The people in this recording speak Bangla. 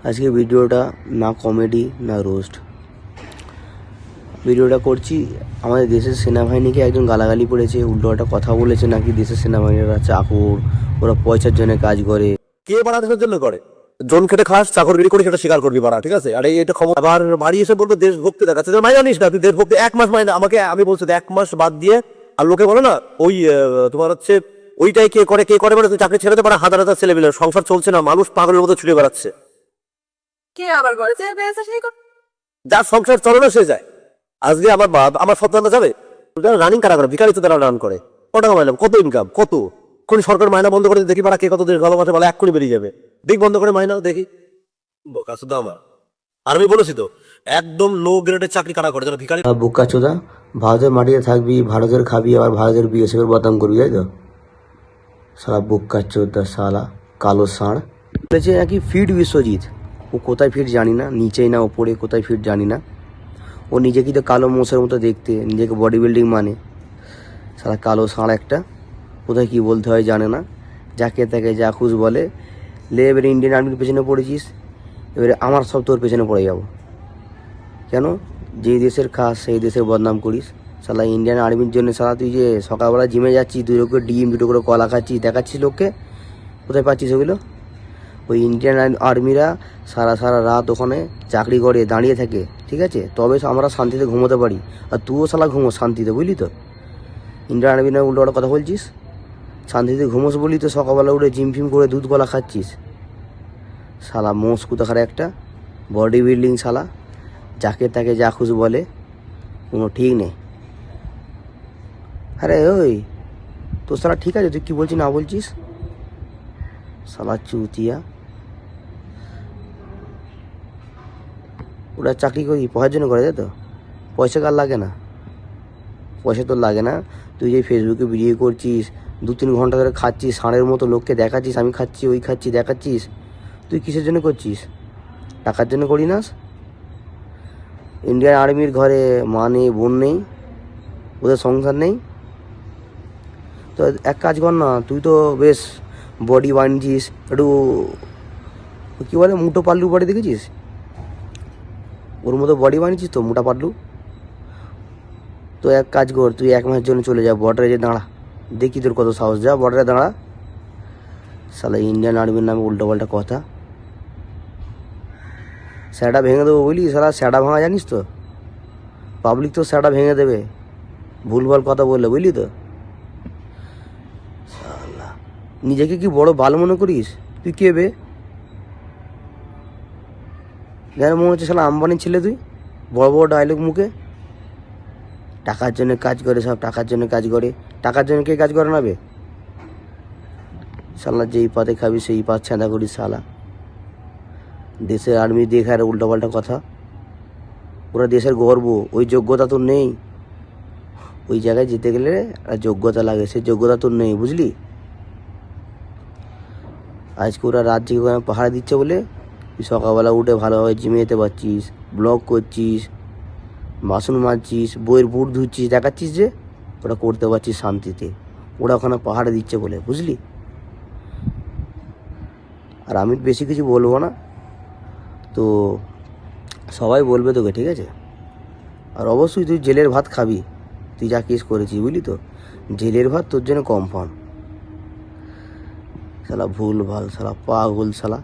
আজকে ভিডিওটা না কমেডি না রোস্ট, ভিডিওটা করছি আমাদের দেশের সেনাবাহিনীকে একজন গালাগালি করেছে, উল্টো একটা কথা বলেছে নাকি দেশের সেনাবাহিনীরা চাকর, ওরা পয়সার জন্য কাজ করে। কে বাড়া দেশের জন্য করে? জন খেটে খাস, চাকরগিরি করে সেটা স্বীকার করবি বাড়া, ঠিক আছে? আর এটা ক্ষমতা আবার বাড়ি এসে বলবে দেশভক্তি দেখাচ্ছে। মাইনা নিস না তুই দেশভক্তি, 1 মাস মাইনা আমাকে, আমি বলছি 1 মাস বাদ দিয়ে। আর লোকে বলে না ওই তোমার হচ্ছে ওইটাই কে করে মানে তুই চাকরি ছেড়ে দে, মানে হাজার হাজার ছেলে মিলে সংসার চলছে না, মানুষ পাগলের মতো ছুটে বেড়াচ্ছে। কে আবার করে যে পেয়েছে সেই কথা। যার সংসার চলে না সে যায়। আজকে আমার বাপ আমার সন্তানরা যাবে রানিং কারা করে, ভিখারি তো তারা রান করে, কত মাইনা, কত ইনকাম, কত কোন সরকার মাইনা বন্ধ করে দেখি পারা কে কত দেশ ভালো মাসে বলে 1 কোটি বেরিয়ে যাবে, দিক বন্ধ করে মাইনা দেখি। বোকা শুধু আমার। আর আমি বলেছি তো একদম লো গ্রেডের চাকরি কারা করে, যারা ভিখারি। বুক্কা চোদা, ভারতের মাটিতে থাকবি, ভারতের খাবি, আবার ভারতের বিএসএফের বদনাম করবি, তাই তো? সালা বুক্কা চোদা, সালা কালো ষাঁড়। বলেছে নাকি ফিট বিশ্বজিৎ, ও কোথায় ফিট জানি না, নিচেই না ওপরে, কোথায় ফিট জানি না। ও নিজেকে তো কালো মোষের মতো দেখতে, নিজেকে বডি বিল্ডিং মানে। সালা কালো ষাঁড় একটা, কোথায় কী বলতে হয় জানে না, যাকে তাকে যা খুশ বলে। লে এবারে ইন্ডিয়ান আর্মির পেছনে পড়েছিস, এবারে আমার সব তোর পেছনে পড়ে যাব কেন? যেই দেশের খাস সেই দেশের বদনাম করিস। সালা ইন্ডিয়ান আর্মির জন্য সালা তুই যে সকালবেলা জিমে যাচ্ছিস, 2 করে ডিম, 2 করে কলা খাচ্ছিস, দেখাচ্ছিস লোককে, কোথায় পাচ্ছিস ওগুলো? ওই ইন্ডিয়ান আর্মিরা সারা সারা রাত ওখানে চাকরি করে দাঁড়িয়ে থাকে, ঠিক আছে? তবে আমরা শান্তিতে ঘুমোতে পারি, আর তুইও সালা ঘুমো শান্তিতে, বুঝলি তো? ইন্ডিয়ান আর্মি না উল্টো একটা কথা বলছিস, শান্তিতে ঘুমোস বলি তো সকালবেলা উঠে জিম ফিম করে দুধ কলা খাচ্ছিস। শালা মোষ কোথাকার একটা, বডি বিল্ডিং শালা, যাকে তাকে যা খুশি বলে, কোনো ঠিক নেই। আরে ওই তোর শালা ঠিক আছে, তুই কী বলছিস না বলছিস? শালা চুতিয়া, ওরা চাকরি করি পয়সার জন্য করে, তাই তো? পয়সা কার লাগে না? পয়সা তোর লাগে না? তুই যে ফেসবুকে ভিডিও করছিস, 2-3 ঘন্টা ধরে খাচ্ছিস, ষাঁড়ের মতো লোককে দেখাচ্ছিস আমি খাচ্ছি ওই খাচ্ছি দেখাচ্ছিস, তুই কিসের জন্য করছিস? টাকার জন্য করি নাস? ইন্ডিয়ান আর্মির ঘরে মা নেই, বোন নেই, ওদের সংসার নেই, তো এক কাজ কর না, তুই তো বেশ বডি বানিয়েছিস, একটু কী বলে মুটো পাল্লু বডি দেখেছিস? ওর মতো বডি বানিয়েছিস তো, মোটা পাল্লু। তো এক কাজ কর, তুই 1 মাসের জন্য চলে যা বর্ডারে, যে দাঁড়া, দেখি তোর কত সাহস, যা বর্ডারে দাঁড়া। শালা ইন্ডিয়ান আর্মির নামে উল্টোপাল্টা কথা, স্যাটা ভেঙে দেবো বুঝলি? শালা স্যাটা ভাঙা জানিস তো? পাবলিক তো স্যাটা ভেঙে দেবে ভুলভাল কথা বললে, বুঝলি তো? শালা নিজেকে কি বড় ভালো মনে করিস? তুই কে বে? যেন মনে হচ্ছে শালা আম্বানির ছেলে তুই, বড় বড় ডায়লগ মুখে। টাকার জন্য কাজ করে, সব টাকার জন্য কাজ করে। টাকার জন্য কে কাজ করে না বে? শালা যেই পাতে খাবি সেই পাত ছাঁদা করিস শালা। দেশের আর্মি দেখার উল্টোপাল্টা কথা, ওরা দেশের গর্ব, ওই যোগ্যতা তোর নেই। ওই জায়গায় যেতে গেলে যোগ্যতা লাগে, সেই যোগ্যতা তোর নেই, বুঝলি? আজকে ওরা রাত জেগে ওখানে পাহাড় দিচ্ছে বলে তুই সকালবেলা উঠে ভালোভাবে জিমে যেতে পারছিস, ব্লগ করছিস, বাসন মাজছিস, বইয়ের বুট ধুচ্ছিস, দেখাচ্ছিস যে ওরা করতে পারছিস শান্তিতে। ওরা ওখানে পাহাড়ে দিচ্ছে বলে, বুঝলি? আর আমি বেশি কিছু বলবো না তো, সবাই বলবে তোকে, ঠিক আছে? আর অবশ্যই তুই জেলের ভাত খাবি, তুই যা কেস করেছিস, বুঝলি তো? জেলের ভাত তোর জন্য কনফার্ম। শালা ভুল ভাল, শালা পাগল শালা।